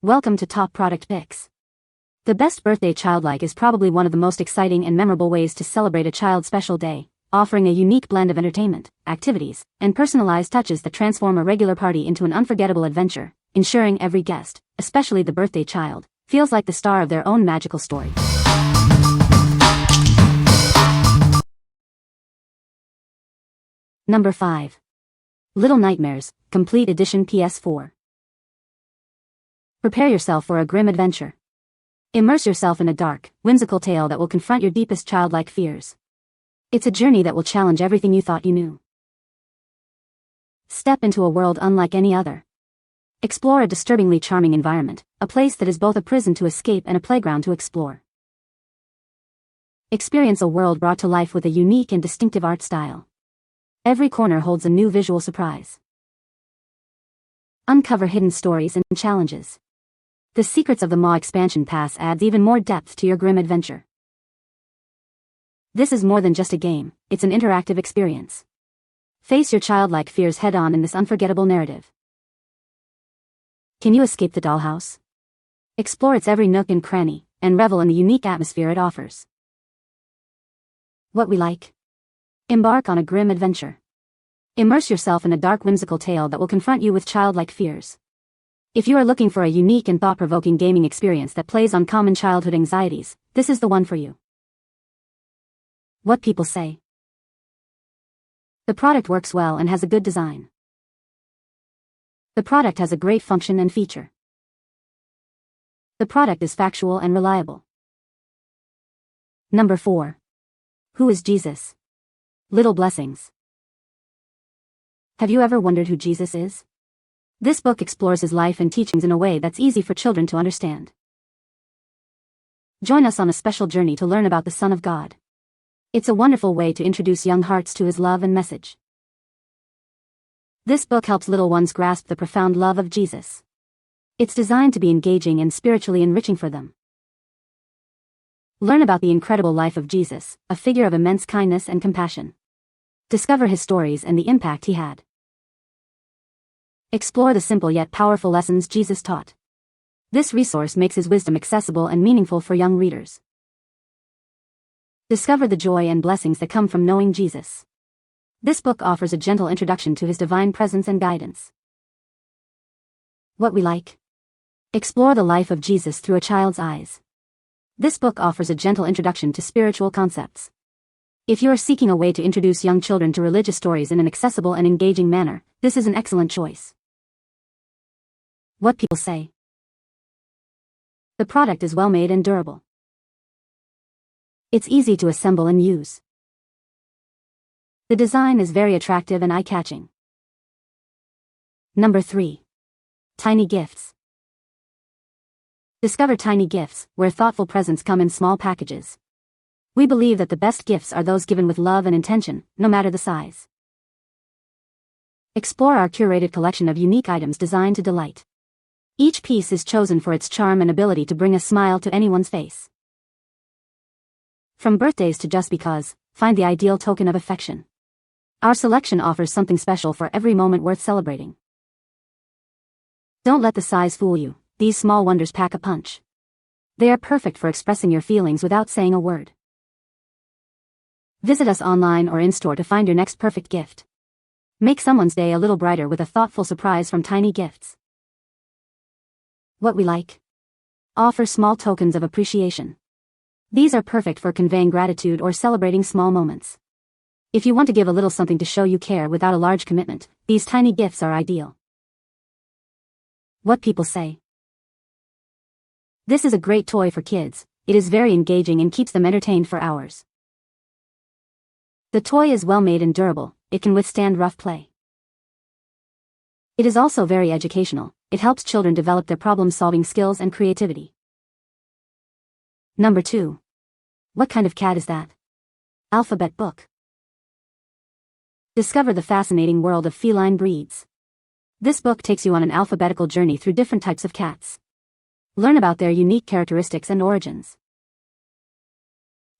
Welcome to Top Product Picks. The best Birthday Childlike is probably one of the most exciting and memorable ways to celebrate a child's special day, offering a unique blend of entertainment, activities, and personalized touches that transform a regular party into an unforgettable adventure, ensuring every guest, especially the birthday child, feels like the star of their own magical story. Number 5. Little Nightmares, Complete Edition PS4. Prepare yourself for a grim adventure. Immerse yourself in a dark, whimsical tale that will confront your deepest childlike fears. It's a journey that will challenge everything you thought you knew. Step into a world unlike any other. Explore a disturbingly charming environment, a place that is both a prison to escape and a playground to explore. Experience a world brought to life with a unique and distinctive art style. Every corner holds a new visual surprise. Uncover hidden stories and challenges. The secrets of the Maw expansion pass adds even more depth to your grim adventure. This is more than just a game, it's an interactive experience. Face your childlike fears head-on in this unforgettable narrative. Can you escape the dollhouse? Explore its every nook and cranny, and revel in the unique atmosphere it offers. What we like? Embark on a grim adventure. Immerse yourself in a dark whimsical tale that will confront you with childlike fears. If you are looking for a unique and thought-provoking gaming experience that plays on common childhood anxieties, this is the one for you. What people say. The product works well and has a good design. The product has a great function and feature. The product is factual and reliable. Number 4. Who is Jesus? Little Blessings. Have you ever wondered who Jesus is? This book explores his life and teachings in a way that's easy for children to understand. Join us on a special journey to learn about the Son of God. It's a wonderful way to introduce young hearts to his love and message. This book helps little ones grasp the profound love of Jesus. It's designed to be engaging and spiritually enriching for them. Learn about the incredible life of Jesus, a figure of immense kindness and compassion. Discover his stories and the impact he had. Explore the simple yet powerful lessons Jesus taught. This resource makes his wisdom accessible and meaningful for young readers. Discover the joy and blessings that come from knowing Jesus. This book offers a gentle introduction to his divine presence and guidance. What we like? Explore the life of Jesus through a child's eyes. This book offers a gentle introduction to spiritual concepts. If you are seeking a way to introduce young children to religious stories in an accessible and engaging manner, this is an excellent choice. What people say. The product is well made and durable. It's easy to assemble and use. The design is very attractive and eye-catching. Number 3. Tiny Gifts. Discover tiny gifts, where thoughtful presents come in small packages. We believe that the best gifts are those given with love and intention, no matter the size. Explore our curated collection of unique items designed to delight. Each piece is chosen for its charm and ability to bring a smile to anyone's face. From birthdays to just because, find the ideal token of affection. Our selection offers something special for every moment worth celebrating. Don't let the size fool you, these small wonders pack a punch. They are perfect for expressing your feelings without saying a word. Visit us online or in-store to find your next perfect gift. Make someone's day a little brighter with a thoughtful surprise from Tiny Gifts. What we like? Offer small tokens of appreciation. These are perfect for conveying gratitude or celebrating small moments. If you want to give a little something to show you care without a large commitment, these tiny gifts are ideal. What people say. This is a great toy for kids. It is very engaging and keeps them entertained for hours. The toy is well made and durable. It can withstand rough play. It is also very educational. It helps children develop their problem-solving skills and creativity. Number 2. What kind of cat is that? Alphabet Book. Discover the fascinating world of feline breeds. This book takes you on an alphabetical journey through different types of cats. Learn about their unique characteristics and origins.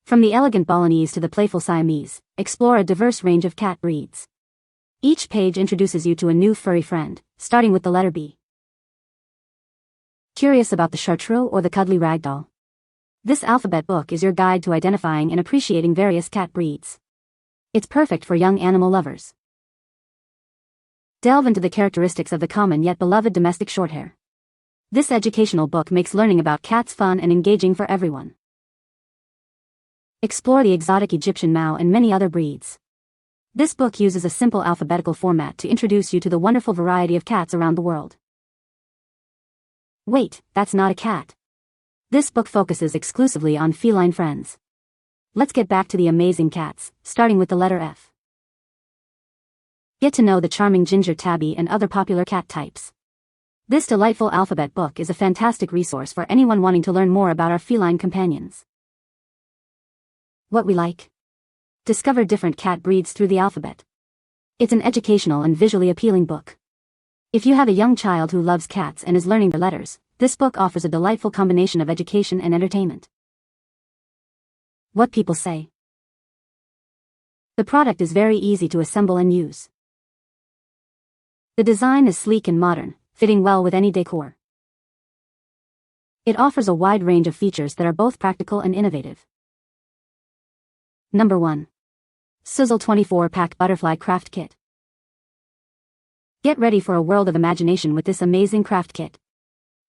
From the elegant Balinese to the playful Siamese, explore a diverse range of cat breeds. Each page introduces you to a new furry friend, starting with the letter B. Curious about the chartreux or the cuddly ragdoll? This alphabet book is your guide to identifying and appreciating various cat breeds. It's perfect for young animal lovers. Delve into the characteristics of the common yet beloved domestic shorthair. This educational book makes learning about cats fun and engaging for everyone. Explore the exotic Egyptian Mau and many other breeds. This book uses a simple alphabetical format to introduce you to the wonderful variety of cats around the world. Wait, that's not a cat. This book focuses exclusively on feline friends. Let's get back to the amazing cats, starting with the letter F. Get to know the charming ginger tabby and other popular cat types. This delightful alphabet book is a fantastic resource for anyone wanting to learn more about our feline companions. What we like. Discover different cat breeds through the alphabet. It's an educational and visually appealing book. If you have a young child who loves cats and is learning the letters, this book offers a delightful combination of education and entertainment. What people say. The product is very easy to assemble and use. The design is sleek and modern, fitting well with any decor. It offers a wide range of features that are both practical and innovative. Number 1. Suzile 24-pack Butterfly Craft Kit. Get ready for a world of imagination with this amazing craft kit.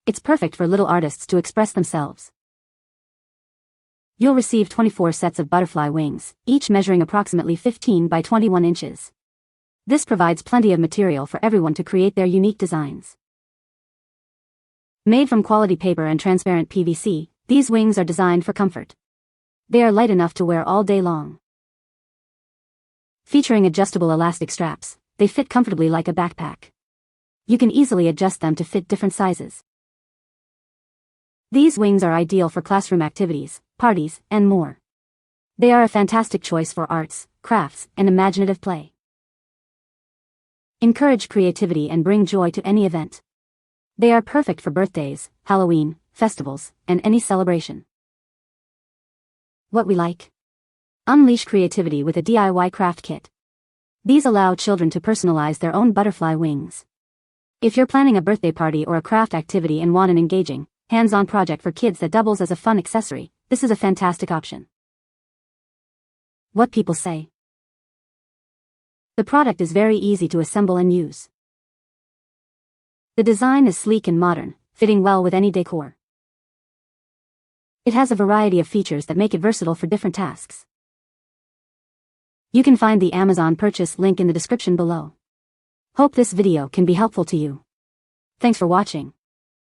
It's perfect for little artists to express themselves. You'll receive 24 sets of butterfly wings, each measuring approximately 15 by 21 inches. This provides plenty of material for everyone to create their unique designs. Made from quality paper and transparent PVC, these wings are designed for comfort. They are light enough to wear all day long. Featuring adjustable elastic straps, they fit comfortably like a backpack. You can easily adjust them to fit different sizes. These wings are ideal for classroom activities, parties, and more. They are a fantastic choice for arts, crafts, and imaginative play. Encourage creativity and bring joy to any event. They are perfect for birthdays, Halloween, festivals, and any celebration. What we like. Unleash creativity with a DIY craft kit. These allow children to personalize their own butterfly wings. If you're planning a birthday party or a craft activity and want an engaging, hands-on project for kids that doubles as a fun accessory, this is a fantastic option. What people say. The product is very easy to assemble and use. The design is sleek and modern, fitting well with any decor. It has a variety of features that make it versatile for different tasks. You can find the Amazon purchase link in the description below. Hope this video can be helpful to you. Thanks for watching.